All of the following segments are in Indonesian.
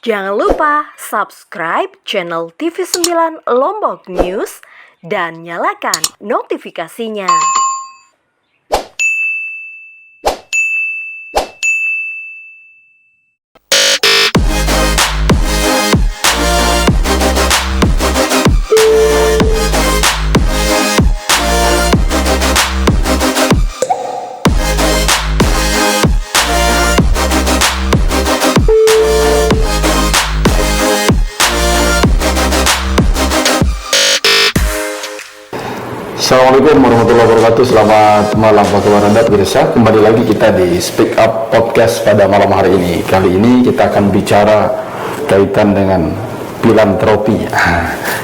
Jangan lupa subscribe channel TV9 Lombok News dan nyalakan notifikasinya. Assalamualaikum warahmatullahi wabarakatuh. Selamat malam apa kabar Anda pemirsa. Kembali lagi kita di Speak Up Podcast pada malam hari ini. Kali ini kita akan bicara kaitan dengan filantropi.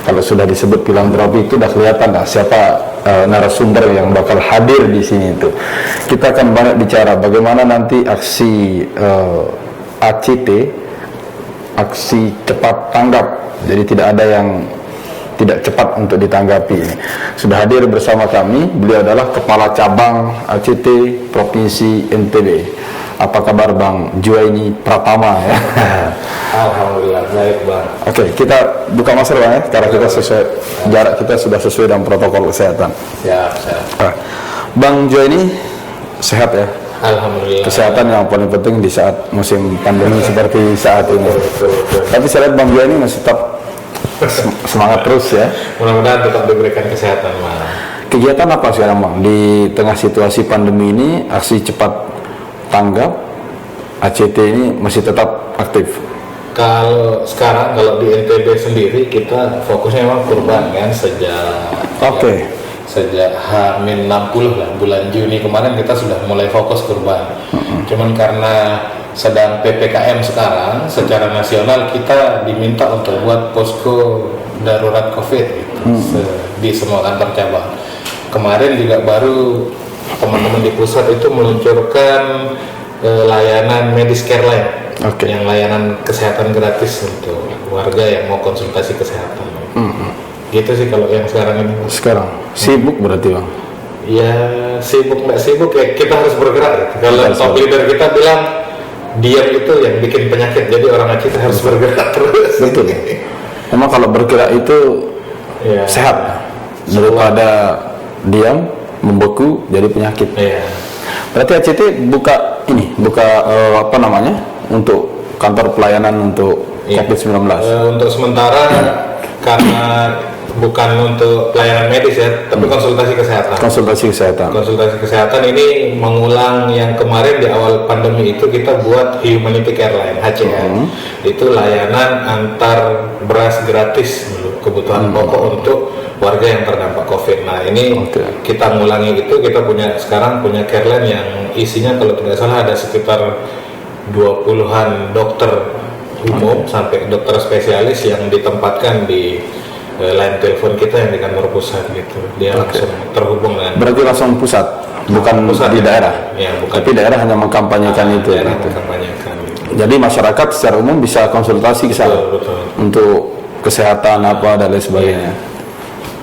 Kalau sudah disebut filantropi itu sudah kelihatan lah siapa narasumber yang bakal hadir di sini itu. Kita akan banyak bicara bagaimana nanti aksi ACT, aksi cepat tanggap. Jadi tidak ada yang tidak cepat untuk ditanggapi. Sudah hadir bersama kami, beliau adalah Kepala Cabang ACT Provinsi NTB. Apa kabar Bang Juwaini Pratama ya? Alhamdulillah, baik Bang. Oke, kita buka masker Bang ya, karena kita sesuai jarak kita sudah sesuai dengan protokol kesehatan. Siap. Bang Juwaini sehat ya? Alhamdulillah. Kesehatan yang paling penting di saat musim pandemi seperti saat ini. Betul. Tapi saya lihat Bang Juwaini masih tetap semangat terus ya. Mudah-mudahan tetap diberikan kesehatan, Bang. Kegiatan apa sekarang Bang di tengah situasi pandemi ini? Aksi cepat tanggap ACT ini masih tetap aktif? Kalau sekarang di NTB sendiri kita fokusnya memang kurban kan sejak H-60 lah, bulan Juni kemarin kita sudah mulai fokus kurban. Cuman karena sedang PPKM sekarang, secara nasional kita diminta untuk buat posko darurat COVID gitu, di semua kantor cabang. Kemarin juga baru teman-teman di pusat itu meluncurkan layanan Medis Care Line, yang layanan kesehatan gratis untuk warga yang mau konsultasi kesehatan. Gitu sih kalau yang sekarang ini. Sekarang sibuk berarti Bang? Ya sibuk nggak sibuk ya kita harus bergerak. Kalau top leader kita bilang diam itu yang bikin penyakit, jadi orang kita harus bergerak terus. Betul. Memang kalau bergerak itu ya, sehat daripada diam membeku jadi penyakit. Ya. Berarti ACT buka untuk kantor pelayanan untuk COVID-19. Untuk sementara karena bukan untuk pelayanan medis ya, tapi konsultasi kesehatan. Konsultasi kesehatan ini mengulang yang kemarin di awal pandemi itu kita buat Humanity Care Line (HCR). Itu layanan antar beras gratis kebutuhan pokok untuk warga yang terdampak COVID. Nah ini kita ngulangi itu, kita sekarang punya care line yang isinya kalau tidak salah ada sekitar 20-an dokter umum sampai dokter spesialis yang ditempatkan di line telepon kita yang di kantor pusat gitu. Dia langsung terhubung dengan. Berarti langsung pusat, bukan pusat di daerah. Ya, bukan. Tapi daerah hanya mengkampanyekan itu. Mengkampanyekan. Jadi masyarakat secara umum bisa konsultasi ke sana. Betul. Untuk kesehatan apa dan lain sebagainya.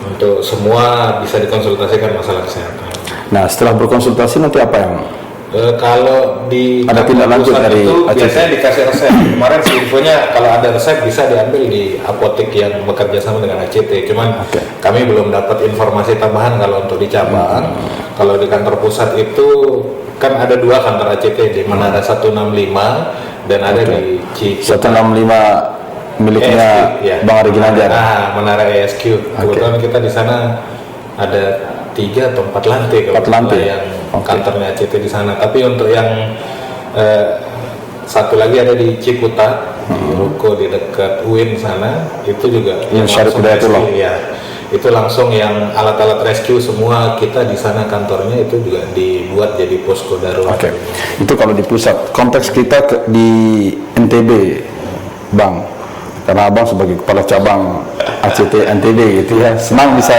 Untuk semua bisa dikonsultasikan masalah kesehatan. Nah, setelah berkonsultasi nanti apa yang kalau di ada tindak lanjut dari itu ACT? Biasanya dikasih resep. Kemarin sih infonya kalau ada resep bisa diambil di apotek yang bekerja sama dengan ACT. Cuman kami belum dapat informasi tambahan kalau untuk di cabang. Kalau di kantor pusat itu kan ada 2 kantor ACT, di Menara 165 dan ada di Cikuta. 165 miliknya ya. Bang Ari Ginanjar. Menara ESQ. Kebetulan kita di sana ada 3 atau 4 lantai yang kantornya ACT di sana. Tapi untuk yang satu lagi ada di Cikuta, di ruko di dekat UIN sana, itu juga yang langsung rescue, ya. Itu langsung yang alat-alat rescue semua kita di sana kantornya itu juga dibuat jadi posko darurat. Itu kalau di pusat. Konteks kita di NTB, Bang. Karena Abang sebagai kepala cabang ACT NTB gitu ya, senang bisa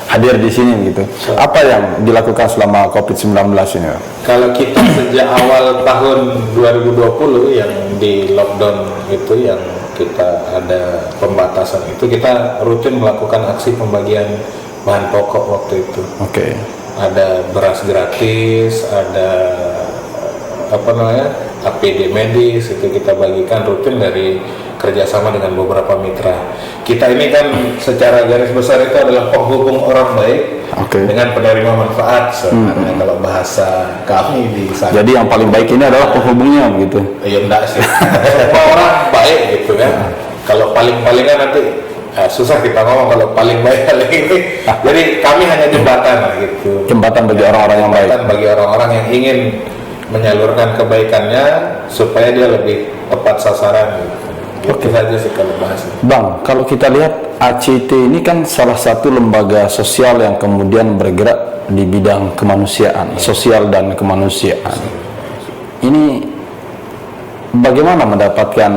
hadir di sini gitu. Apa yang dilakukan selama COVID-19 ini? Kalau kita sejak awal tahun 2020 yang di lockdown itu, yang kita ada pembatasan itu, kita rutin melakukan aksi pembagian bahan pokok waktu itu. Ada beras gratis, ada APD medis, itu kita bagikan rutin dari kerjasama dengan beberapa mitra. Kita ini kan secara garis besar itu adalah penghubung orang baik dengan penerima manfaat sebenarnya kalau bahasa kami di sana. Jadi yang paling baik ini adalah penghubungnya gitu. Iya enggak sih. Semua orang baik gitu kan. Kalau paling-palingan nanti susah kita ngomong kalau paling baik paling ini. Jadi kami hanya jembatan lah gitu. Jembatan bagi orang-orang yang baik. Jembatan bagi orang-orang yang ingin menyalurkan kebaikannya supaya dia lebih tepat sasaran gitu. Itu saja sih kalau bahas. Bang, kalau kita lihat ACT ini kan salah satu lembaga sosial yang kemudian bergerak di bidang kemanusiaan, sosial dan kemanusiaan. Ini bagaimana mendapatkan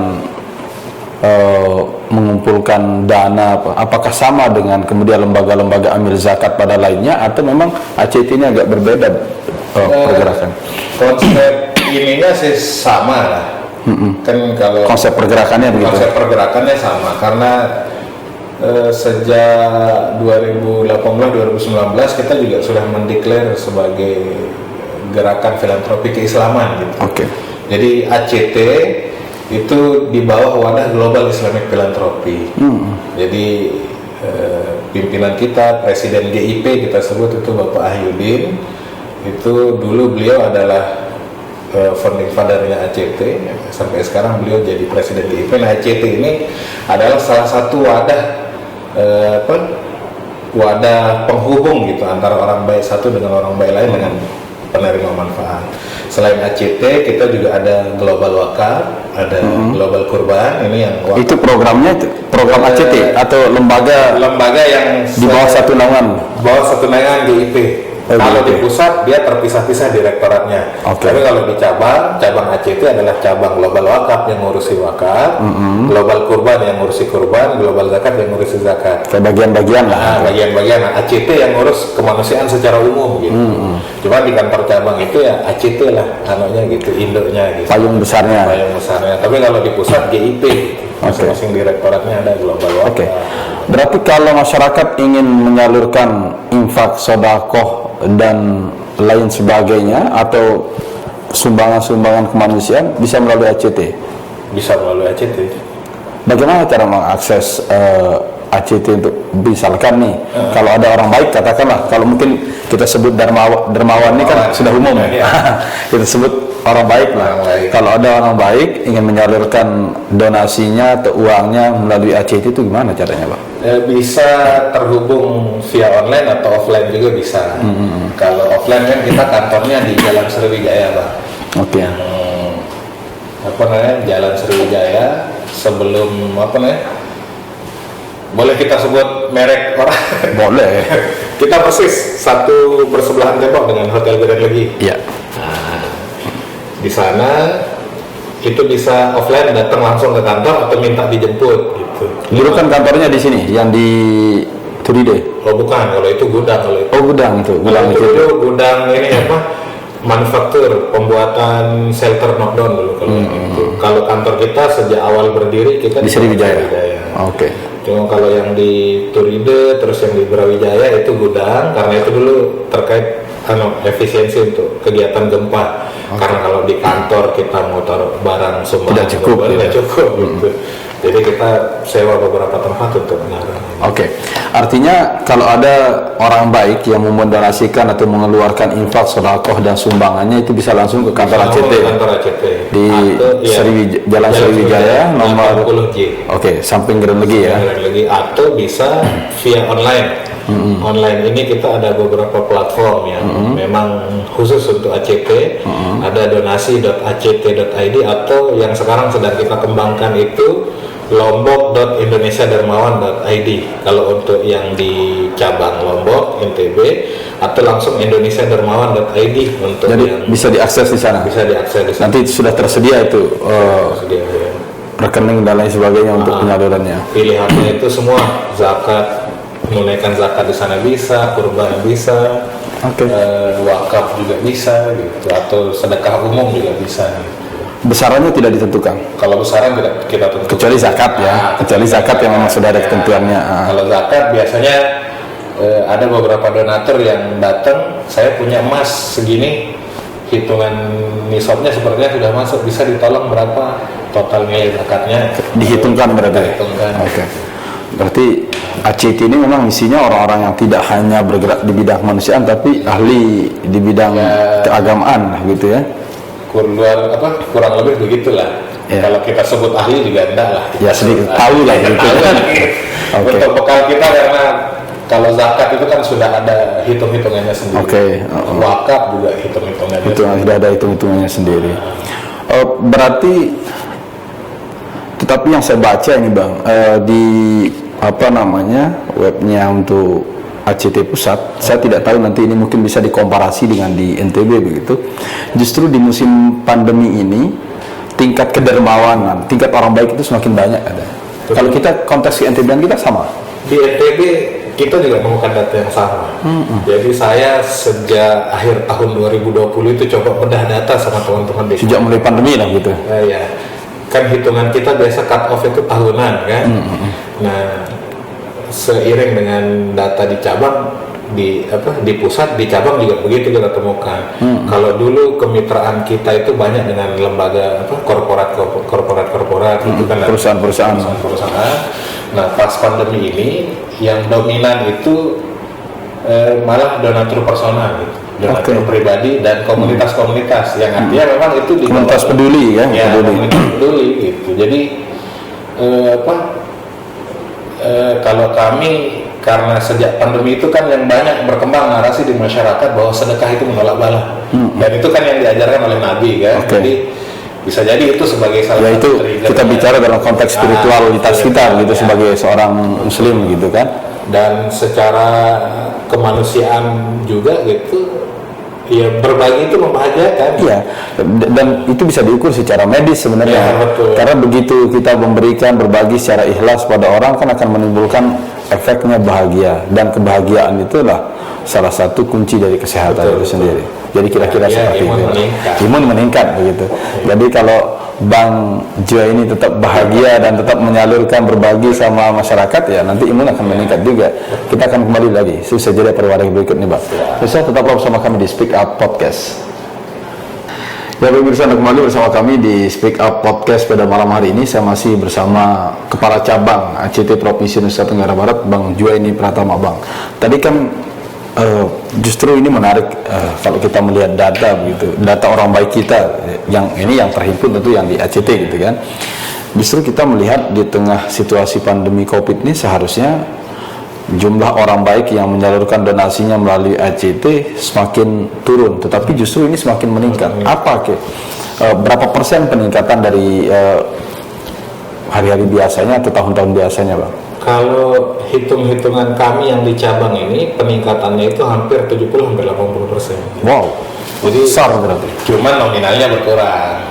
mengumpulkan dana? Apakah sama dengan kemudian lembaga-lembaga amil zakat pada lainnya, atau memang ACT ini agak berbeda pergerakan? Konsep ininya sih sama lah. Kan kalau konsep pergerakannya begitu. Konsep pergerakannya sama karena sejak 2018-2019 kita juga sudah mendeklar sebagai gerakan filantropi keislaman gitu. Jadi ACT itu di bawah wadah Global Islamic Philanthropy. Jadi pimpinan kita, Presiden GIP kita sebut itu Bapak Ahyudin. Itu dulu beliau adalah founding fathernya ACT, sampai sekarang beliau jadi Presiden GIP. Nah, ACT ini adalah salah satu wadah penghubung gitu antara orang baik satu dengan orang baik lain dengan penerima manfaat. Selain ACT, kita juga ada Global Wakaf, ada Global Kurban. Ini yang wakaf. Itu programnya, program ACT atau lembaga yang di bawah satu naungan? Bawah satu naungan GIP. Kalau di pusat dia terpisah-pisah direktoratnya. Tapi kalau di cabang ACT adalah cabang Global Wakaf yang ngurusi wakaf, Global Kurban yang ngurusi kurban, Global Zakat yang ngurusi zakat. Kayak bagian-bagian lah. Bagian-bagian. Nah, ACT yang ngurus kemanusiaan secara umum gitu. Cuma di kantor cabang itu ya ACT lah, anunya gitu, induknya gitu. Payung besarnya. Tapi kalau di pusat GIP, masing-masing direktoratnya ada Global Wakaf. Berarti kalau masyarakat ingin menyalurkan infak, sedekah dan lain sebagainya atau sumbangan-sumbangan kemanusiaan bisa melalui ACT? Bisa melalui ACT. Bagaimana cara mengakses ACT untuk misalkan nih, kalau ada orang baik katakanlah, kalau mungkin kita sebut dermawan ini kan sudah umum kita sebut orang baik lah. Kalau ada orang baik ingin menyalurkan donasinya atau uangnya melalui ACT itu gimana caranya, Pak? Bisa terhubung via online atau offline juga bisa. Kalau offline kan kita kantornya di Jalan Sriwijaya, Pak. Jalan Sriwijaya sebelum boleh kita sebut merek orang? Boleh. Kita persis satu bersebelahan tembok dengan Hotel Grand Legi. Iya. Nah, di sana itu bisa offline, datang langsung ke kantor atau minta dijemput gitu. Dulu kan kantornya di sini, yang di Turide. Oh bukan, kalau itu gudang kalau itu. Oh gudang itu. Gudang itu gudang ini manufaktur pembuatan shelter knockdown dulu kalau itu. Kalau kantor kita sejak awal berdiri kita di Sriwijaya. Cuma kalau yang di Turide terus yang di Brawijaya itu gudang, karena itu dulu terkait efisiensi untuk kegiatan gempa. Karena kalau di kantor kita mau taruh barang semua tidak cukup gitu. Jadi kita sewa beberapa tempat untuk menaruh. Artinya kalau ada orang baik yang mau mendonasikan atau mengeluarkan infak, sedekah dan sumbangannya itu bisa langsung ke kantor ACT. Di Jalan Sriwijaya nomor 80J. Samping Grand Legi ya. Atau bisa via online. Online ini kita ada beberapa platform yang memang khusus untuk ACT. Ada donasi.act.id atau yang sekarang sedang kita kembangkan itu lombok.indonesiadermawan.id kalau untuk yang di cabang Lombok NTB, atau langsung indonesiadermawan.id untuk jadi yang bisa diakses di sana. Nanti sudah tersedia itu rekening dan lain sebagainya untuk penyalurannya. Pilihannya itu semua, zakat, menunaikan zakat di sana bisa, kurban bisa, wakaf juga bisa gitu, atau sedekah umum juga bisa gitu. Besarannya tidak ditentukan. Kalau besaran tidak kita tentukan. Kecuali zakat ya. Kecuali zakat yang memang sudah ada ketentuannya. Kalau zakat biasanya ada beberapa donatur yang datang, saya punya emas segini, hitungan nisabnya sebenarnya sudah masuk, bisa ditolong berapa total nilai zakatnya, dihitungkan berarti. Dihitungkan. Oke. Berarti ACT ini memang isinya orang-orang yang tidak hanya bergerak di bidang kemanusiaan tapi ahli di bidang keagamaan gitu ya. Kurang lebih begitulah. Ya. Kalau kita sebut ahli juga enggak lah. Ya sedikit tahu lah gitu. Okay. Untuk bekal kita, karena kalau zakat itu kan sudah ada hitung-hitungannya sendiri. Wakaf juga hitung-hitungannya. Sudah ada hitung-hitungannya sendiri. Berarti, tetapi yang saya baca ini Bang, di webnya untuk ACT Pusat, saya tidak tahu nanti ini mungkin bisa dikomparasi dengan di NTB begitu. Justru di musim pandemi ini tingkat kedermawanan, tingkat orang baik itu semakin banyak ada. Kalau kita konteks di NTB kita sama. Di NTB kita juga menemukan data yang sama. Jadi saya sejak akhir tahun 2020 itu coba bedah data sama teman-teman di sejak mulai pandemi lah gitu. Ya, kan hitungan kita biasa cut off itu tahunan kan. Nah, seiring dengan data di cabang, di pusat, di cabang juga begitu kita temukan. Kalau dulu kemitraan kita itu banyak dengan lembaga korporat itu kan perusahaan. Nah, pas pandemi ini yang dominan itu malah donatur personal gitu. Donatur pribadi dan komunitas-komunitas yang artinya memang itu di komunitas peduli ya, komunitas peduli gitu. Jadi kalau kami, karena sejak pandemi itu kan yang banyak berkembang narasi di masyarakat bahwa sedekah itu menolak bala, dan itu kan yang diajarkan oleh Nabi kan. Jadi bisa jadi itu sebagai salah satu trigger. Kita bicara dalam konteks spiritualitas kita gitu sebagai seorang muslim gitu kan. Dan secara kemanusiaan juga gitu. Ya, berbagi itu membahagiakan. Iya, dan itu bisa diukur secara medis sebenarnya. Ya, betul. Karena begitu kita memberikan, berbagi secara ikhlas pada orang kan akan menimbulkan efeknya bahagia, dan kebahagiaan itulah salah satu kunci dari kesehatan itu sendiri. Jadi kira-kira seperti itu. Imun meningkat begitu. Jadi kalau Bang Jo ini tetap bahagia dan tetap menyalurkan berbagi sama masyarakat, ya nanti imun akan meningkat juga. Kita akan kembali lagi sesuai jeda perwakilan berikut nih Bang. Bisa tetaplah bersama kami di Speak Up Podcast. Ya pemirsa, kembali bersama kami di Speak Up Podcast pada malam hari ini. Saya masih bersama Kepala Cabang ACT Provinsi Nusa Tenggara Barat, Bang Juwaini Pratama Bang. Tadi kan justru ini menarik kalau kita melihat data begitu, data orang baik kita yang ini yang terhimpun tentu yang di ACT gitu kan. Justru kita melihat di tengah situasi pandemi Covid ini seharusnya jumlah orang baik yang menyalurkan donasinya melalui ACT semakin turun, tetapi justru ini semakin meningkat. Apa berapa persen peningkatan dari hari-hari biasanya atau tahun-tahun biasanya Bang? Kalau hitung-hitungan kami yang di cabang ini, peningkatannya itu hampir 70-80%. Wow, jadi besar berarti. Cuman nominalnya berkurang.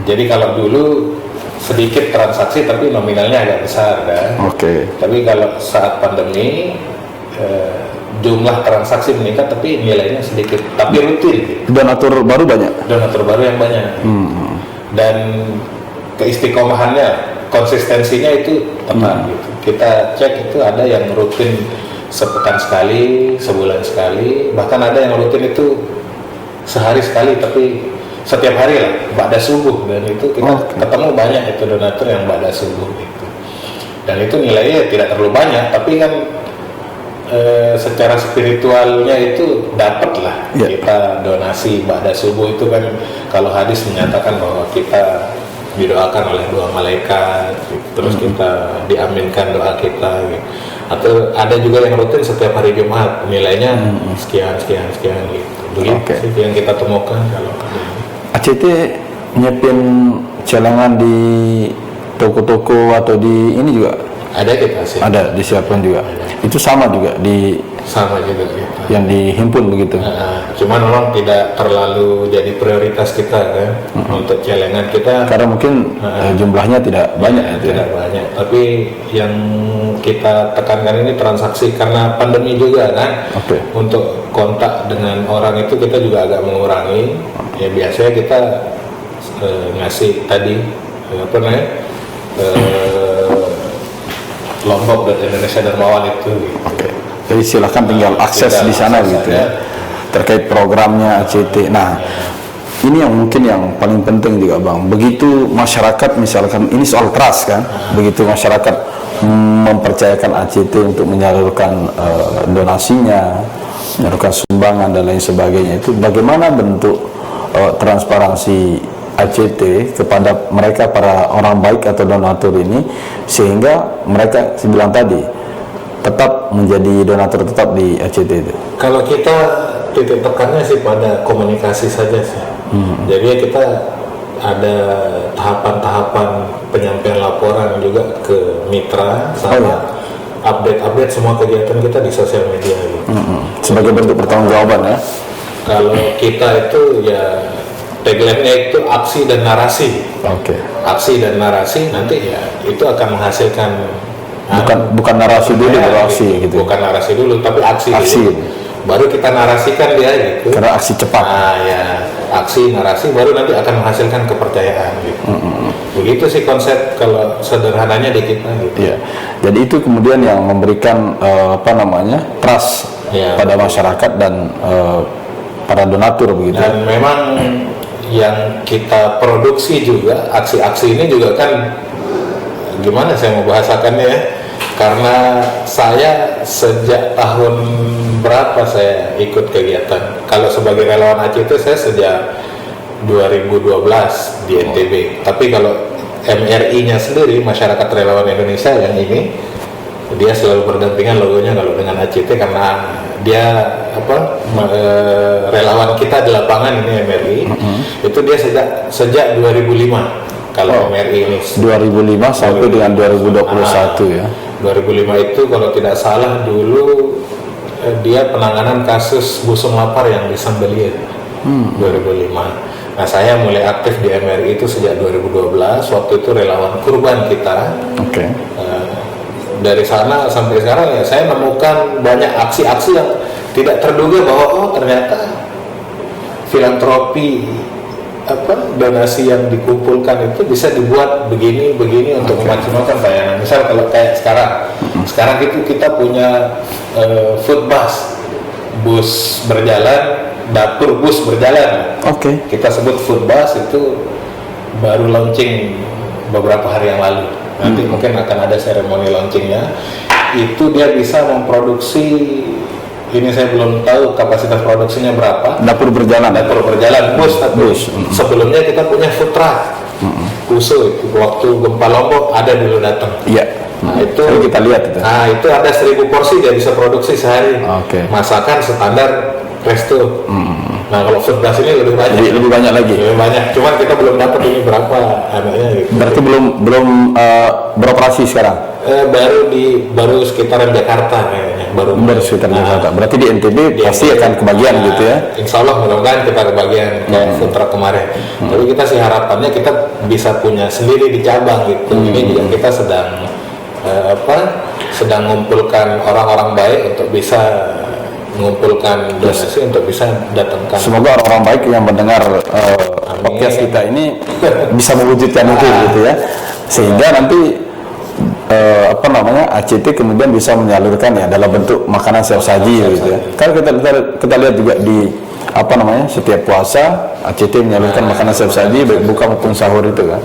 Jadi kalau dulu sedikit transaksi tapi nominalnya agak besar kan. Tapi kalau saat pandemi jumlah transaksi meningkat tapi nilainya sedikit, tapi rutin. Donatur baru banyak. Donatur baru yang banyak. Dan keistiqomahannya, konsistensinya itu tepat gitu. Kita cek itu ada yang rutin sepekan sekali, sebulan sekali, bahkan ada yang rutin itu sehari sekali, tapi setiap hari lah, ba'da subuh, dan itu kita ketemu banyak itu donatur yang ba'da subuh gitu. Dan itu nilainya tidak terlalu banyak, tapi kan secara spiritualnya itu dapat lah. Kita donasi ba'da subuh itu kan, kalau hadis menyatakan bahwa kita didoakan oleh dua malaikat, terus kita diaminkan doa kita gitu. Atau ada juga yang rutin setiap hari Jumat, nilainya sekian gitu. Begitu yang kita temukan. Kalau ACT nyiapin celengan di toko-toko atau di ini juga ada, kita sih ada disiapkan juga. Itu sama juga sama juga gitu. Yang dihimpun begitu. Cuman memang tidak terlalu jadi prioritas kita kan untuk celengan kita. Karena mungkin jumlahnya tidak banyak. Tidak banyak. Tapi yang kita tekankan ini transaksi, karena pandemi juga kan. Untuk kontak dengan orang itu kita juga agak mengurangi. Ya biasanya kita ngasih tadi Lombok dan Indonesia Dermawan itu. Jadi silakan tinggal akses di sana gitu ya. Terkait programnya ACT. Nah, ini yang mungkin yang paling penting juga Bang. Begitu masyarakat misalkan ini soal trust kan, begitu masyarakat mempercayakan ACT untuk menyalurkan donasinya, menyalurkan sumbangan dan lain sebagainya, itu bagaimana bentuk transparansi ACT kepada mereka para orang baik atau donatur ini sehingga mereka bilang tadi tetap menjadi donatur tetap di ACT itu. Kalau kita titik tekannya sih pada komunikasi saja sih. Jadi kita ada tahapan-tahapan penyampaian laporan juga ke mitra sama update-update semua kegiatan kita di sosial media gitu. Sebagai bentuk pertanggungjawaban ya. Kalau kita itu ya tagline-nya itu aksi dan narasi. Aksi dan narasi nanti ya itu akan menghasilkan bukan narasi dulu beraksi gitu. Bukan narasi dulu tapi aksi. Dulu. Baru kita narasikan dia gitu. Karena aksi cepat. Aksi narasi baru nanti akan menghasilkan kepercayaan gitu. Begitu sih konsep kalau sederhananya di kita gitu. Iya. Jadi itu kemudian yang memberikan trust pada masyarakat dan para donatur begitu. Dan memang yang kita produksi juga aksi-aksi ini juga kan gimana saya mau bahasakannya ya, karena saya sejak tahun berapa saya ikut kegiatan. Kalau sebagai relawan ACT saya sejak 2012 di NTB. Tapi kalau MRI-nya sendiri, Masyarakat Relawan Indonesia yang ini, dia selalu berdampingan logonya kalau dengan ACT karena dia relawan kita di lapangan ini MRI. Itu dia sejak 2005 kalau MRI ini 2005 sampai dengan 2021 ya. 2005 itu kalau tidak salah dulu dia penanganan kasus busung lapar yang di Sambelian 2005. Nah saya mulai aktif di MRI itu sejak 2012. Waktu itu relawan kurban kita. Dari sana sampai sekarang ya saya menemukan banyak aksi-aksi yang tidak terduga bahwa ternyata filantropi donasi yang dikumpulkan itu bisa dibuat begini untuk memaksimalkan pelayanan. Misal kalau kayak sekarang itu kita punya food bus berjalan, dapur bus berjalan. Kita sebut food bus, itu baru launching beberapa hari yang lalu. Nanti mungkin akan ada seremoni launchingnya. Itu dia bisa memproduksi, ini saya belum tahu kapasitas produksinya berapa. Dapur berjalan bus. Sebelumnya kita punya food truck itu waktu gempa Lombok ada dulu datang. Nah itu kita lihat itu. Nah itu ada 1000 porsi dia bisa produksi sehari. Masakan standar resto. Nah kalau food bus ini lebih banyak lagi. Cuman kita belum dapat ini berapa anaknya gitu. Berarti belum beroperasi sekarang. Baru sekitaran Jakarta kayaknya. Baru sekitaran Jakarta. Berarti di NTB pasti akan kebagian gitu ya. Insya Allah mudah-mudahan kita kebagian kayak food truck kemarin. Tapi kita sih harapannya kita bisa punya sendiri di cabang gitu. Ini juga kita sedang mengumpulkan orang-orang baik untuk bisa mengumpulkan donasi untuk bisa datangkan. Semoga orang-orang baik yang mendengar podcast kita ini bisa mewujudkan itu gitu ya, sehingga nanti ACT kemudian bisa menyalurkan ya dalam bentuk makanan siap saji gitu ya. Karena kita lihat juga di setiap puasa ACT menyalurkan makanan siap saji baik buka maupun sahur itu kan.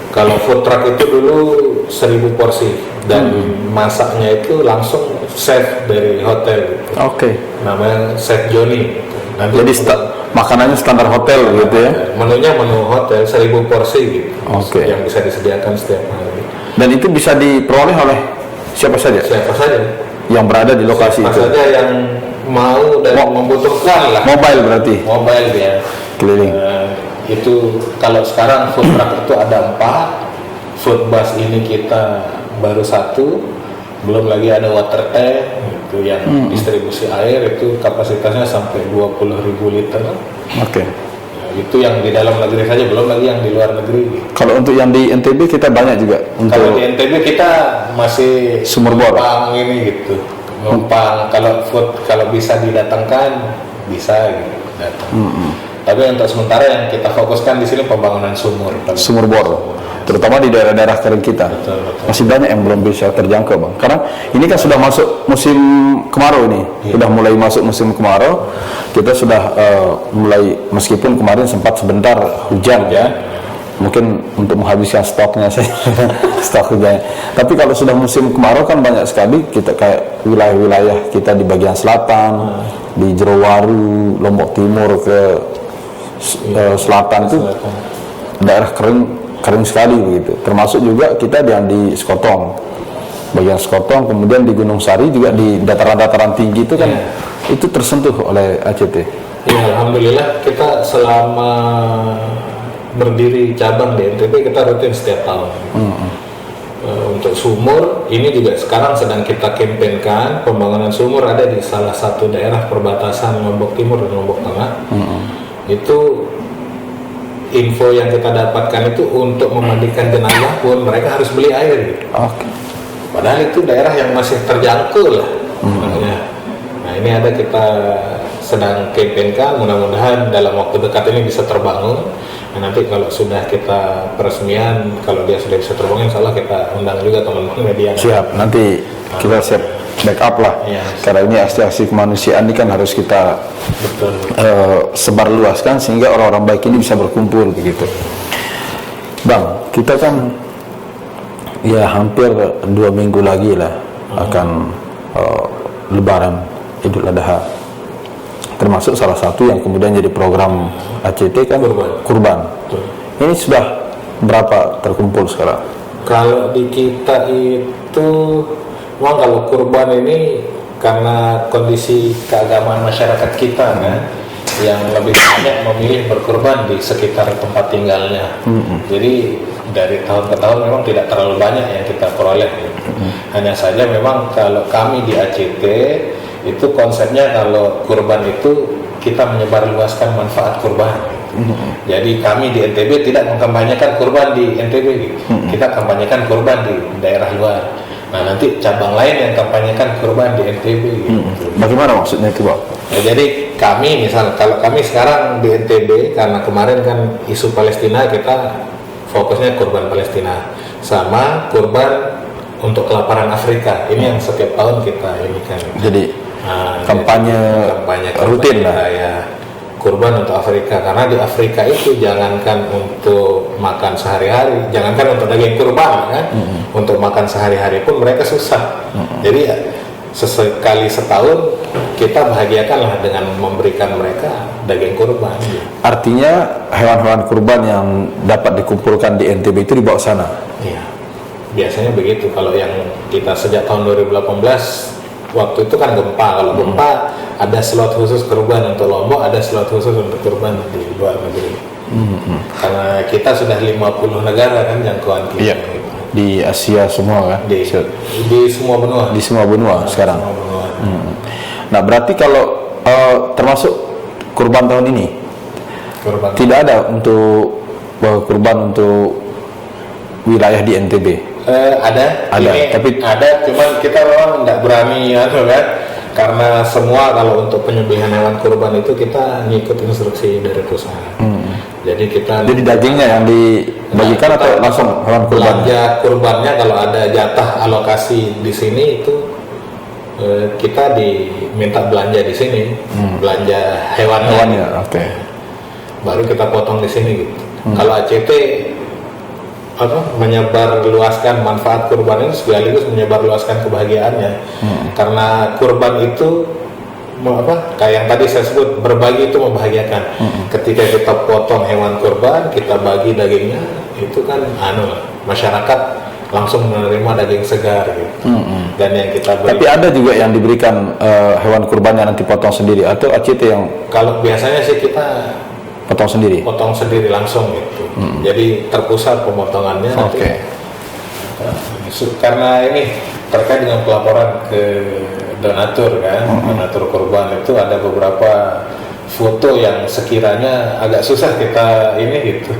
Kalau food truck itu dulu 1000 porsi dan masaknya itu langsung chef dari hotel. Namanya Chef Joni. Jadi makanannya standar hotel gitu ya. Menunya menu hotel 1000 porsi gitu. Yang bisa disediakan setiap hari. Dan itu bisa diperoleh oleh siapa saja? Siapa saja yang berada di lokasi itu. Siapa saja yang mau dan membutuhkan lah. Mobile berarti. Mobile dia. Keliling. Itu kalau sekarang food truck itu ada 4, food bus ini kita baru 1, belum lagi ada water tank itu yang distribusi air itu kapasitasnya sampai 20.000 liter. Itu yang di dalam negeri saja, belum lagi yang di luar negeri. Kalau untuk yang di NTB kita banyak juga. Kalau di NTB kita masih sumur bor ini gitu. Numpang kalau bisa didatangkan bisa gitu datang. Tapi untuk sementara yang kita fokuskan di sini pembangunan sumur bor. terutama di daerah-daerah kering kita. Betul. Masih banyak yang belum bisa terjangkau, Bang. Karena ini kan sudah masuk musim kemarau ini, sudah mulai masuk musim kemarau. Kita sudah mulai, meskipun kemarin sempat sebentar hujan ya, mungkin untuk menghabiskan stoknya saya stok hujannya. Tapi kalau sudah musim kemarau kan banyak sekali kita kayak wilayah-wilayah kita di bagian selatan, di Jerowaru, Lombok Timur ke selatan itu daerah kering sekali begitu. Termasuk juga kita yang di Sekotong, bagian Sekotong, kemudian di Gunung Sari juga di dataran-dataran tinggi itu kan itu tersentuh oleh ACT. Ya, alhamdulillah kita selama berdiri cabang di NTB kita rutin setiap tahun. Untuk sumur ini juga sekarang sedang kita kampanyekan pembangunan sumur ada di salah satu daerah perbatasan Lombok Timur dan Lombok Tengah. Itu info yang kita dapatkan itu untuk memandikan jenazah pun mereka harus beli air gitu. Padahal itu daerah yang masih terjangkau lah. Nah ini ada kita sedang kampanyekan, mudah-mudahan dalam waktu dekat ini bisa terbangun. Nah, nanti kalau sudah kita peresmian, kalau dia sudah bisa terbangun, insya Allah kita undang juga teman-teman media. Siap, nanti kita siap backup lah. Karena ini aksi-aksi kemanusiaan ini kan harus kita sebarluaskan sehingga orang-orang baik ini bisa berkumpul begitu. Bang, kita kan ya hampir 2 minggu lagi lah akan Lebaran Idul Adha. Termasuk salah satu yang kemudian jadi program ACT kan kurban. Ini sudah berapa terkumpul sekarang? Kalau di kita itu memang kalau kurban ini karena kondisi keagamaan masyarakat kita kan yang lebih banyak memilih berkurban di sekitar tempat tinggalnya. Jadi dari tahun ke tahun memang tidak terlalu banyak yang kita peroleh. Hanya saja memang kalau kami di ACT itu konsepnya kalau kurban itu kita menyebarluaskan manfaat kurban. Jadi kami di NTB tidak mengkampanyekan kurban di NTB, kita kampanyekan kurban di daerah luar. Nah nanti cabang lain yang kampanyekan kurban di NTB. Bagaimana maksudnya itu, Pak? Ya, jadi kami misal kalau kami sekarang di NTB karena kemarin kan isu Palestina kita fokusnya kurban Palestina sama kurban untuk kelaparan Afrika. Ini yang setiap tahun kita ini kan. Jadi kampanye rutin lah ya, kurban untuk Afrika karena di Afrika itu jangankan untuk makan sehari-hari, jangankan untuk daging kurban kan, untuk makan sehari-hari pun mereka susah. Jadi ya, sesekali setahun kita bahagiakanlah dengan memberikan mereka daging kurban. Artinya hewan-hewan kurban yang dapat dikumpulkan di NTB itu dibawa sana. Iya, biasanya begitu. Kalau yang kita sejak tahun 2018 waktu itu kan gempa. Kalau gempa ada slot khusus kurban untuk Lombok, ada slot khusus untuk kurban di luar negeri. Karena kita sudah 50 negara kan jangkauan kita. Iya. Di Asia semua kan? Di semua benua. Di semua benua sekarang. Semua benua. Nah berarti kalau termasuk kurban tahun ini Kurban. tidak ada untuk kurban untuk wilayah di NTB. Ada, ini tapi ada, cuman kita memang tidak berani kan, karena semua kalau untuk penyembelihan hewan kurban itu kita ngikut instruksi dari perusahaan. Jadi dagingnya yang dibagikan atau langsung hewan kurban? Belanja kurbannya kalau ada jatah alokasi di sini itu kita diminta belanja di sini, belanja hewannya. Baru kita potong di sini gitu. Kalau ACT menyebarluaskan manfaat kurban ini sekaligus menyebarluaskan kebahagiaannya. Karena kurban itu kayak yang tadi saya sebut, berbagi itu membahagiakan. Ketika kita potong hewan kurban, kita bagi dagingnya, itu kan masyarakat langsung menerima daging segar gitu. Dan yang kita beri, tapi ada juga yang diberikan hewan kurbannya nanti potong sendiri atau ACT yang kalau biasanya sih kita potong sendiri langsung gitu. Jadi terpusat pemotongannya. Karena ini terkait dengan pelaporan ke donatur kan, donatur kurban itu ada beberapa foto yang sekiranya agak susah kita ini gitu.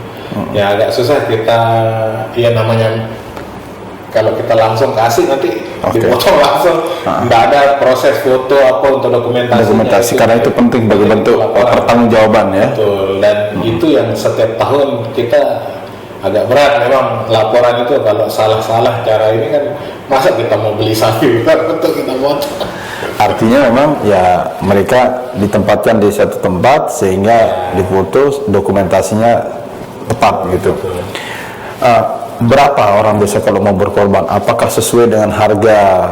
Ya agak susah kita, ya namanya kalau kita langsung kasih nanti dipotong langsung, nggak ada proses foto apa untuk dokumentasi karena itu penting bagi bentuk pertanggungjawaban ya. Betul, dan itu yang setiap tahun kita agak berat memang laporan itu. Kalau salah-salah cara ini kan, masa kita mau beli sapi untuk kita potong. Artinya memang ya mereka ditempatkan di satu tempat sehingga difoto, dokumentasinya tepat gitu. Berapa orang biasa kalau mau berkorban? Apakah sesuai dengan harga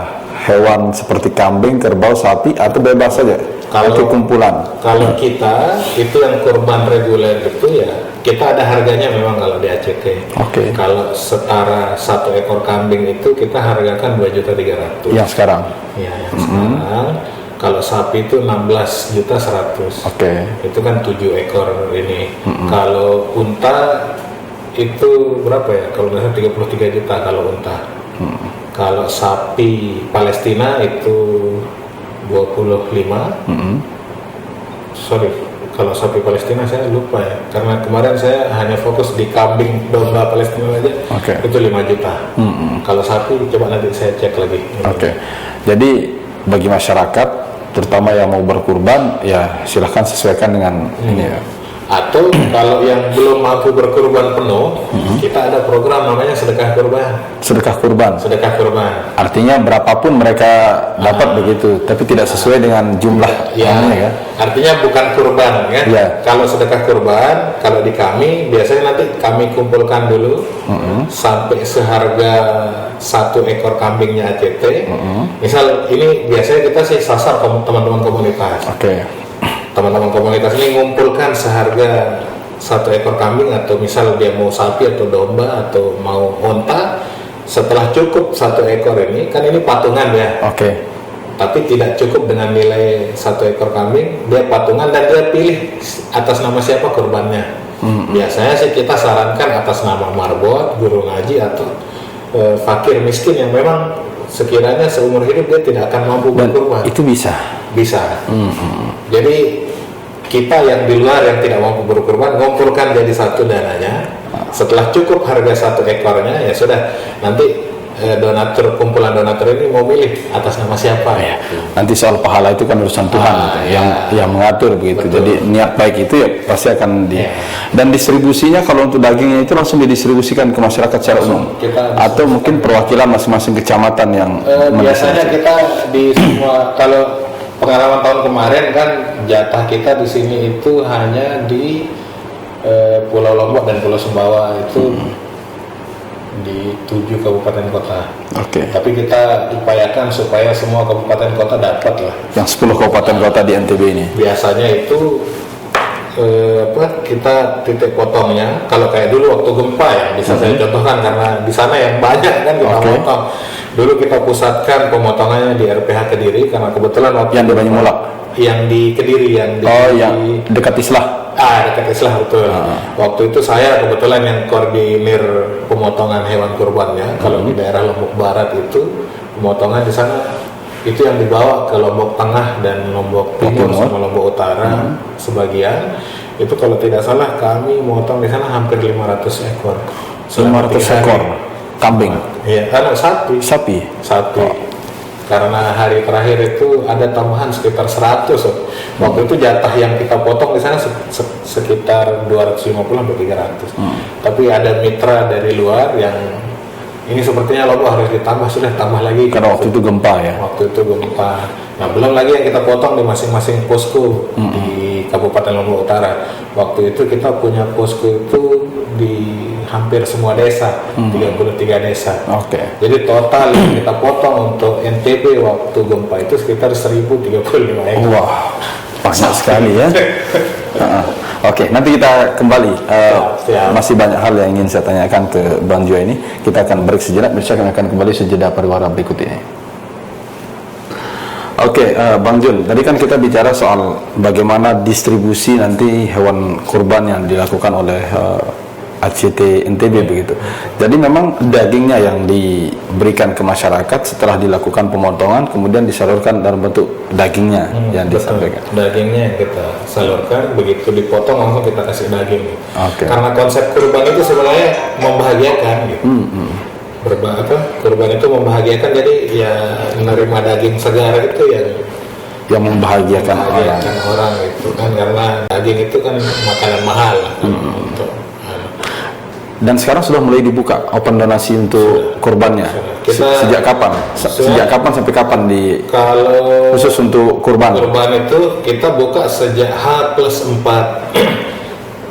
hewan seperti kambing, kerbau, sapi, atau bebas saja? Kalau kumpulan. Kalau kita itu yang kurban reguler itu ya kita ada harganya memang kalau di ACT. Kalau setara 1 ekor kambing itu kita hargakan 2.300.000. Yang sekarang? Ya, yang sekarang. Kalau sapi itu 16.100.000. Itu kan 7 ekor ini. Kalau unta itu berapa ya? Kalau nggak salah 33 juta kalau unta. Kalau sapi Palestina itu 25. Sorry, kalau sapi Palestina saya lupa ya, karena kemarin saya hanya fokus di kambing domba Palestina aja. Itu 5 juta. Kalau sapi coba nanti saya cek lagi. Jadi bagi masyarakat terutama yang mau berkurban ya silahkan sesuaikan dengan ini ya. Atau kalau yang belum mampu berkurban penuh, kita ada program namanya sedekah kurban. Sedekah kurban. Artinya berapapun mereka dapat begitu, tapi tidak sesuai dengan jumlah ya. Artinya bukan kurban ya. Kalau sedekah kurban, kalau di kami biasanya nanti kami kumpulkan dulu sampai seharga 1 ekor kambingnya ACT. Misal ini biasanya kita sih sasar teman-teman komunitas. Teman-teman komunitas ini ngumpulkan seharga 1 ekor kambing, atau misal dia mau sapi atau domba atau mau onta. Setelah cukup 1 ekor ini, kan ini patungan ya. Tapi tidak cukup dengan nilai 1 ekor kambing, dia patungan dan dia pilih atas nama siapa kurbannya. Biasanya sih kita sarankan atas nama marbot, guru ngaji, atau fakir miskin yang memang sekiranya seumur hidup dia tidak akan mampu berkurban. Itu bisa. Jadi kita yang di luar yang tidak mampu berkurban ngumpulkan jadi satu dananya. Setelah cukup harga 1 ekornya ya sudah, nanti kumpulan donatur ini mau milih atas nama siapa ya. Nanti soal pahala itu kan urusan Tuhan yang mengatur begitu. Jadi niat baik itu ya pasti akan dan distribusinya kalau untuk dagingnya itu langsung didistribusikan ke masyarakat secara umum, atau mungkin perwakilan masing-masing kecamatan yang biasanya kita di semua. Kalau pengalaman tahun kemarin kan jatah kita di sini itu hanya di Pulau Lombok dan Pulau Sumbawa itu di 7 kabupaten kota. Tapi kita upayakan supaya semua kabupaten kota dapat lah. Yang 10 kabupaten kota di NTB ini. Biasanya itu kita titik potongnya. Kalau kayak dulu waktu gempa ya, bisa saya contohkan karena di sana yang banyak kan kita potong. Dulu kita pusatkan pemotongannya di RPH Kediri karena kebetulan waktu yang di Banyumulak, yang di Kediri, yang di yang dekat Islah. Dekat Islah betul. Waktu itu saya kebetulan yang koordinir pemotongan hewan kurbannya. Kalau di daerah Lombok Barat itu pemotongan di sana itu yang dibawa ke Lombok Tengah dan Lombok Timur sama Lombok Utara sebagian. Itu kalau tidak salah kami memotong di sana hampir 500 ekor. 500 ekor kambing. Iya, karena sapi. Karena hari terakhir itu ada tambahan sekitar 100. Waktu itu jatah yang kita potong di sana sekitar 250 sampai 300. Tapi ada mitra dari luar yang ini sepertinya Lombok harus ditambah, sudah tambah lagi. Karena waktu itu gempa ya. Nah, belum lagi yang kita potong di masing-masing posko di Kabupaten Lombok Utara. Waktu itu kita punya posko itu di hampir semua desa, 33 desa. Jadi total yang kita potong untuk NTB waktu gempa itu sekitar 1035 ekor. Wah, banyak sekali ya. Nanti kita kembali. Masih banyak hal yang ingin saya tanyakan ke Bang Jo ini. Kita akan break sejenak, kami akan kembali sejenak pariwara berikut ini. Bang Jun, tadi kan kita bicara soal bagaimana distribusi nanti hewan kurban yang dilakukan oleh ACT NTB begitu. Jadi memang dagingnya yang diberikan ke masyarakat setelah dilakukan pemotongan, kemudian disalurkan dalam bentuk dagingnya yang disampaikan. Dagingnya yang kita salurkan, begitu dipotong langsung kita kasih daging. Karena konsep kurban itu sebenarnya membahagiakan gitu. Kurban itu membahagiakan, jadi ya menerima daging segar itu yang membahagiakan orang itu kan, karena daging itu kan makanan mahal untuk Dan sekarang sudah mulai dibuka open donasi untuk kurbannya. Sejak kapan? Sejak kapan sampai kapan kalau khusus untuk kurban? Kurban itu kita buka sejak H+4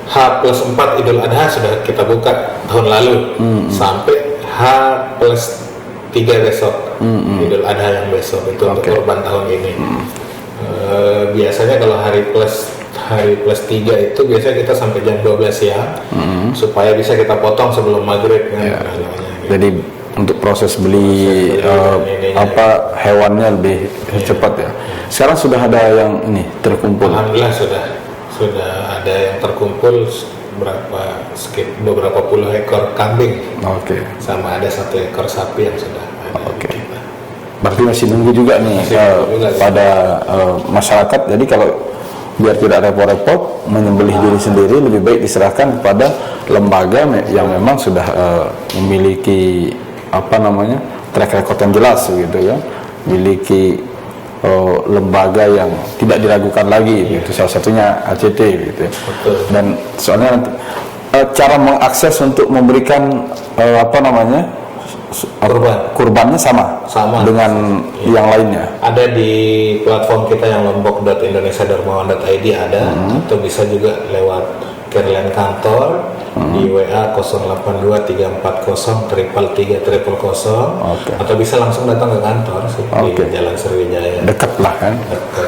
H+4 Idul Adha sudah kita buka tahun lalu sampai H+3 besok Idul Adha yang besok itu untuk kurban tahun ini. Biasanya kalau hari plus 3 itu biasanya kita sampai jam 12 siang supaya bisa kita potong sebelum maghrib kan. Jadi untuk proses beli hewannya lebih cepat ya. Sekarang sudah ada yang ini terkumpul. Alhamdulillah sudah ada yang terkumpul beberapa puluh ekor kambing. Sama ada 1 ekor sapi yang sudah ada. Berarti masih nunggu juga nih pada masyarakat. Jadi kalau biar tidak repot-repot menyembelih diri sendiri, lebih baik diserahkan kepada lembaga yang memang sudah memiliki track record yang jelas gitu ya, memiliki lembaga yang tidak diragukan lagi gitu. Salah satunya ACT gitu ya. Dan soalnya cara mengakses untuk memberikan kurbannya sama dengan yang lainnya. Ada di platform kita yang lombok.indonesiadermawan.id ada, atau bisa juga lewat Kerline kantor di WA 0823403330, atau bisa langsung datang ke kantor di Jalan Sriwijaya. Dekat lah kan.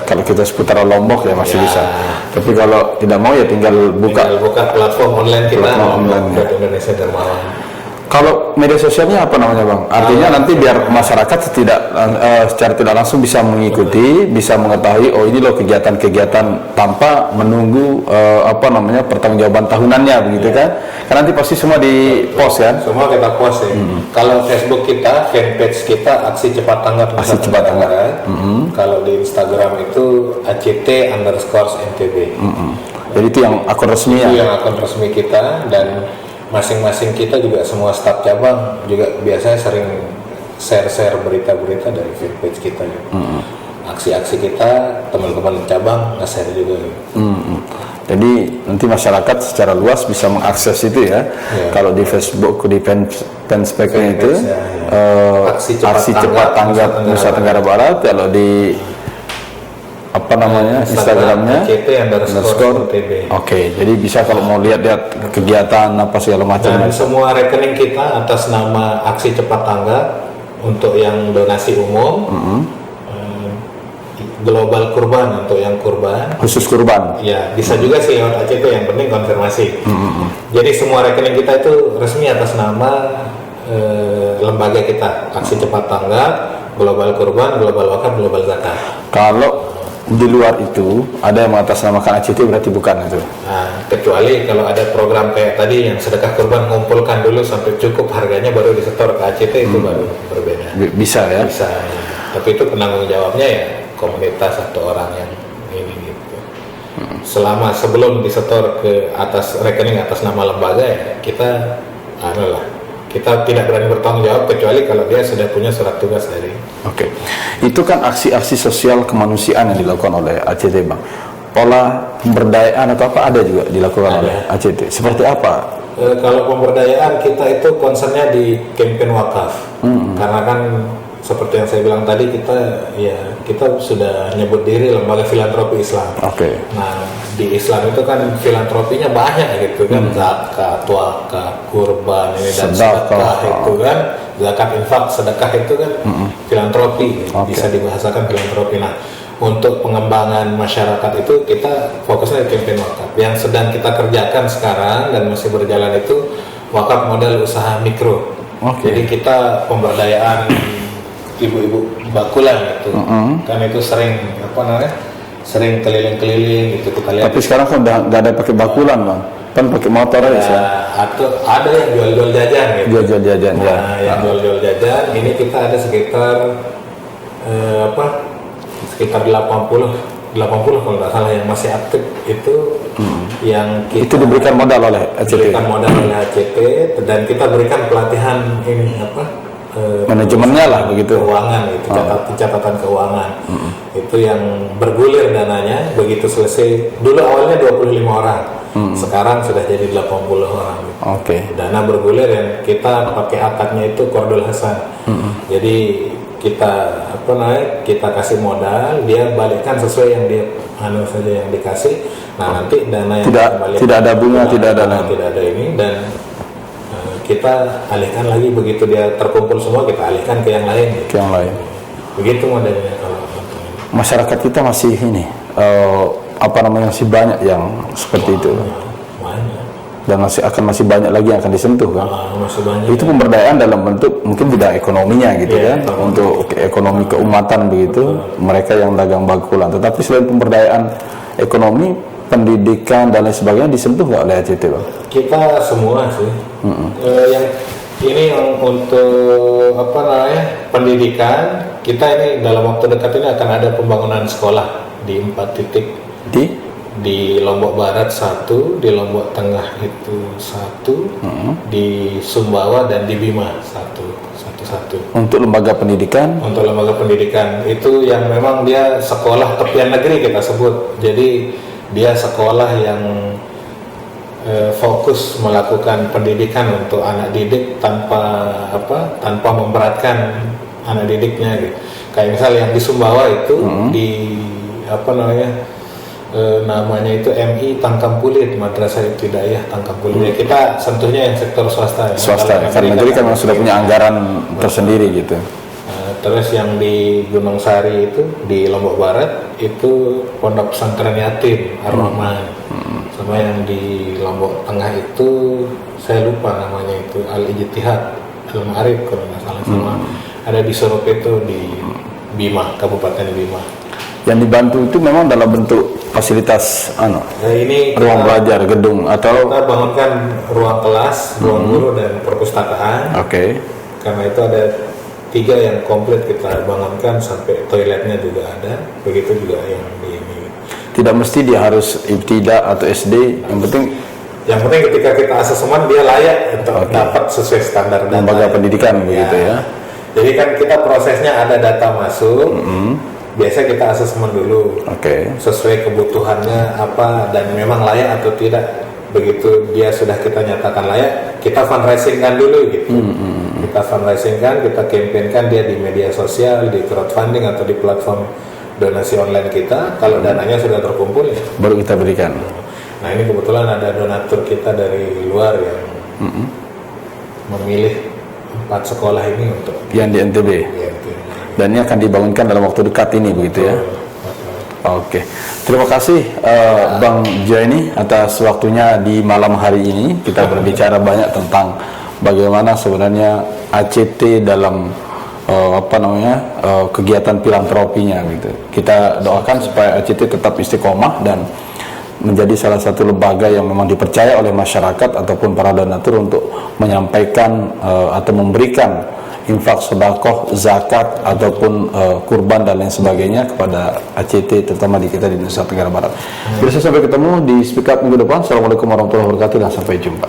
Kalau kita seputar Lombok ya masih bisa. Tapi kalau tidak mau ya tinggal buka platform online kita lombok.indonesiadermawan. Kalau media sosialnya apa namanya Bang? Artinya nanti biar masyarakat secara tidak langsung bisa mengikuti, bisa mengetahui ini loh kegiatan-kegiatan tanpa menunggu pertanggungjawaban tahunannya begitu kan? Karena nanti pasti semua di post kan? Semua kita post ya. Kalau Facebook kita, fanpage kita Aksi Cepat Tanggap Nusa Tenggara. Kalau di Instagram itu ACT_NTB. Jadi itu yang akun resmi ya? Itu yang akun resmi kita, dan masing-masing kita juga semua staf cabang juga biasanya sering share berita-berita dari fanpage kita ya. Aksi-aksi kita, teman-teman cabang nge-share juga ya. Jadi nanti masyarakat secara luas bisa mengakses itu ya. Kalau di Facebook, di fanpage itu Aksi Cepat Tanggap Nusa Tenggara Barat. Kalau di Instagramnya ACT_NTB. Jadi bisa kalau mau lihat kegiatan apa segala macam. Dan semua rekening kita atas nama Aksi Cepat Tanggap untuk yang donasi umum, global kurban untuk yang kurban. Khusus kurban. Ya, bisa juga sih lewat ACT, yang penting konfirmasi. Jadi semua rekening kita itu resmi atas nama lembaga kita, Aksi Cepat Tanggap, global kurban, global wakaf, global zakat. Kalau di luar itu ada yang mengatasnamakan ACT berarti bukan itu. Kecuali kalau ada program kayak tadi yang sedekah kurban, ngumpulkan dulu sampai cukup harganya baru disetor ke ACT, itu baru berbeda. Bisa ya? Bisa. Tapi itu penanggung jawabnya ya komunitas atau orang yang ini gitu. Sebelum disetor ke atas rekening atas nama lembaga ya kita tidak berani bertanggung jawab kecuali kalau dia sudah punya surat tugas dari. Itu kan aksi-aksi sosial kemanusiaan yang dilakukan oleh ACT Bang. Pola pemberdayaan atau apa ada juga dilakukan oleh ACT. Seperti apa? Kalau pemberdayaan kita itu concernnya di campaign wakaf. Karena kan seperti yang saya bilang tadi, kita sudah nyebut diri lembaga filantropi Islam. Nah, di Islam itu kan filantropinya banyak gitu kan, zakat, wakaf, kurban, ini dan sedekah itu kan, zakat, infak, sedekah itu kan filantropi, bisa dibahasakan filantropi. Nah, untuk pengembangan masyarakat itu kita fokusnya di campaign wakaf. Yang sedang kita kerjakan sekarang dan masih berjalan itu wakaf modal usaha mikro. Jadi kita pemberdayaan ibu-ibu bakulan gitu, kan itu sering keliling-keliling gitu kita lihat. Tapi sekarang kan udah nggak ada pakai bakulan Bang, kan pakai motor aja. Atau ada yang jual-jual jajan gitu. Jual-jual jajan yang jual-jual jajan ini kita ada sekitar sekitar 80 kalau nggak salah yang masih aktif itu, yang kita itu diberikan modal oleh ACT. Dan kita berikan pelatihan manajemennya lah begitu, keuangan itu, catatan keuangan. Itu yang bergulir dananya begitu selesai. Dulu awalnya 25 orang, sekarang sudah jadi 80 orang. Oke. Dana bergulir yang kita pakai akadnya itu Kordul Hasan. Jadi kita kita kasih modal, dia balikkan sesuai yang dia saja yang dikasih. Nah, nanti dana yang tidak ada bunga, tidak ada ini, dan kita alihkan lagi begitu dia terkumpul semua, kita alihkan ke yang lain. Begitu modelnya. Kalau masyarakat kita masih ini masih banyak yang seperti itu. Banyak. Dan masih banyak lagi yang akan disentuh kan. Masih banyak. Itu pemberdayaan dalam bentuk mungkin tidak ekonominya gitu kan, untuk ekonomi keumatan begitu, mereka yang dagang bakulan. Tetapi selain pemberdayaan ekonomi, pendidikan dan lain sebagainya disentuh nggak oleh ACT, Bang? Kita semua sih. Yang untuk pendidikan, kita ini dalam waktu dekat ini akan ada pembangunan sekolah di 4 titik. Di Lombok Barat 1, di Lombok Tengah itu 1, di Sumbawa dan di Bima 1. Untuk lembaga pendidikan? Untuk lembaga pendidikan itu yang memang dia sekolah tepian negeri kita sebut. Jadi dia sekolah yang fokus melakukan pendidikan untuk anak didik tanpa memberatkan anak didiknya gitu. Kayak misal yang di Sumbawa itu di namanya itu MI Tangkam Kulit, Madrasah Ibtidaiyah Tangkam Kulit. Kita sentuhnya yang sektor swasta. Karena negeri kan sudah punya anggaran tersendiri gitu. Terus yang di Gunung Sari itu di Lombok Barat itu Pondok Pesantren Yatim Ar-Rahman. Sama yang di Lombok Tengah itu saya lupa namanya itu Al-Ijtihad Al-Ma'arif kalau nggak salah. Sama ada di Sorop itu di Bima, Kabupaten Bima. Yang dibantu itu memang dalam bentuk fasilitas ini ruang belajar, gedung, atau kita bangunkan ruang kelas, ruang guru dan perpustakaan. Karena itu ada 3 yang komplit kita bangunkan, sampai toiletnya juga ada. Begitu juga yang di ini. Tidak mesti dia harus ibtidak atau SD, yang penting ketika kita asesmen dia layak untuk dapat sesuai standar lembaga pendidikan begitu ya. Jadi kan kita prosesnya ada data masuk. Biasa kita asesmen dulu, sesuai kebutuhannya apa dan memang layak atau tidak. Begitu dia sudah kita nyatakan layak, kita fundraisingkan dulu gitu. Kita fundraisingkan, kita campaignkan dia di media sosial, di crowdfunding atau di platform donasi online kita. Kalau dananya sudah terkumpul ya baru kita berikan. Nah, ini kebetulan ada donatur kita dari luar yang memilih 4 sekolah ini untuk yang di NTB. Dan ini akan dibangunkan dalam waktu dekat ini begitu ya. Oke. Terima kasih Bang Jaini atas waktunya di malam hari ini. Kita berbicara banyak tentang bagaimana sebenarnya ACT dalam kegiatan filantropinya gitu. Kita doakan supaya ACT tetap istiqomah dan menjadi salah satu lembaga yang memang dipercaya oleh masyarakat ataupun para donatur untuk menyampaikan atau memberikan infak, sedekah, zakat ataupun kurban dan lain sebagainya kepada ACT, terutama di kita di Nusa Tenggara Barat. Bisa sampai ketemu di Speak Up minggu depan. Assalamualaikum warahmatullahi wabarakatuh dan sampai jumpa.